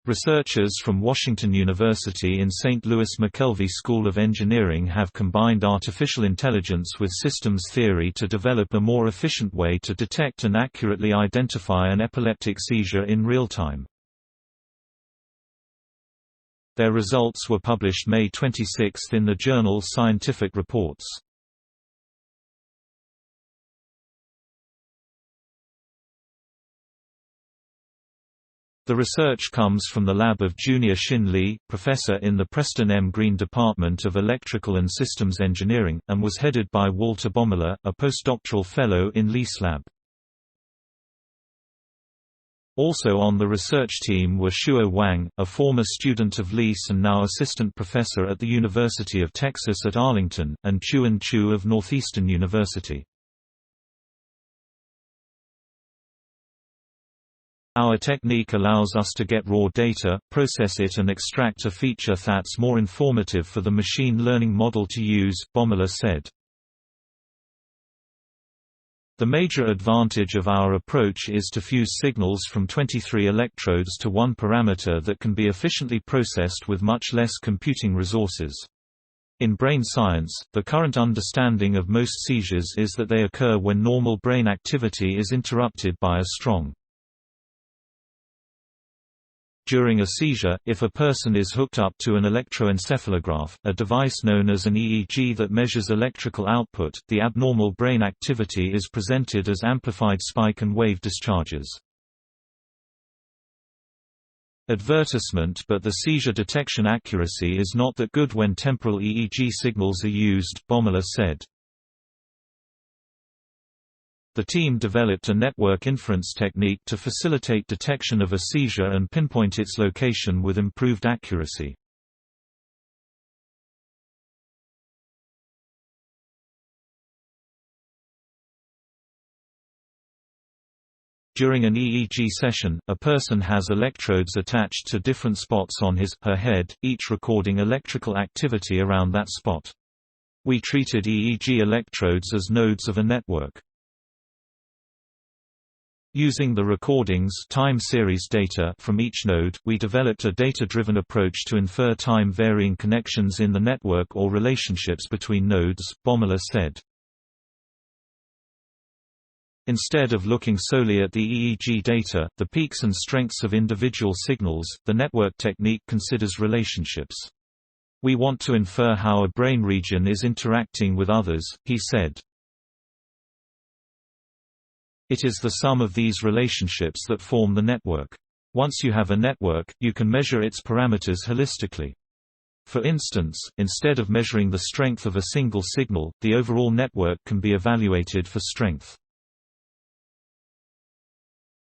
Researchers from Washington University in St. Louis McKelvey School of Engineering have combined artificial intelligence with systems theory to develop a more efficient way to detect and accurately identify an epileptic seizure in real time. Their results were published May 26 in the journal Scientific Reports. The research comes from the lab of Jr-Shin Li, professor in the Preston M Department of Electrical and Systems Engineering, and was headed by Walter Bomela, a postdoctoral fellow in Li's lab. Also on the research team were Shuo Wang, a former student of Li's and now assistant professor at the University of Texas at Arlington, and Chu-An of Northeastern University. Our technique allows us to get raw data, process it and extract a feature that's more informative for the machine learning model to use, Bomela said. The major advantage of our approach is to fuse signals from 23 electrodes to one parameter that can be efficiently processed with much less computing resources. In brain science, the current understanding of most seizures is that they occur when normal brain activity is interrupted by a strong. During a seizure, if a person is hooked up to an electroencephalograph, a device known as an EEG that measures electrical output, the abnormal brain activity is presented as amplified spike and wave discharges. Advertisement. But the seizure detection accuracy is not that good when temporal EEG signals are used, Bomela said. The team developed a network inference technique to facilitate detection of a seizure and pinpoint its location with improved accuracy. During an EEG session, a person has electrodes attached to different spots on his/her head, each recording electrical activity around that spot. We treated EEG electrodes as nodes of a network. Using the recordings time series data from each node, we developed a data-driven approach to infer time-varying connections in the network or relationships between nodes, Bomela said. Instead of looking solely at the EEG data, the peaks and strengths of individual signals, the network technique considers relationships. We want to infer how a brain region is interacting with others, he said. It is the sum of these relationships that form the network. Once you have a network, you can measure its parameters holistically. For instance, instead of measuring the strength of a single signal, the overall network can be evaluated for strength.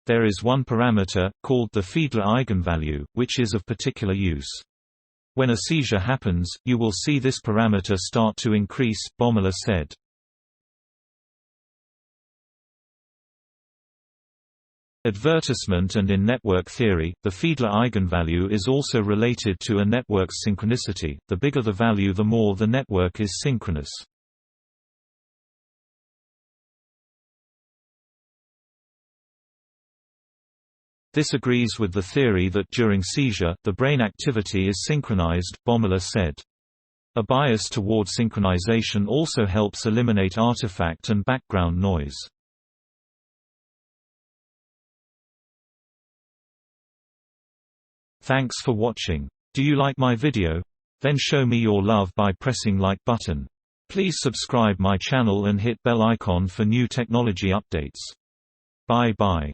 There is one parameter, called the Fiedler eigenvalue, which is of particular use. When a seizure happens, you will see this parameter start to increase, Bomela said. Advertisement. And in network theory, the Fiedler eigenvalue is also related to a network's synchronicity. The bigger the value, the more the network is synchronous. This agrees with the theory that during seizure, the brain activity is synchronized, Bomela said. A bias toward synchronization also helps eliminate artifact and background noise. Thanks for watching. Do you like my video? Then show me your love by pressing like button. Please subscribe my channel and hit bell icon for new technology updates. Bye bye.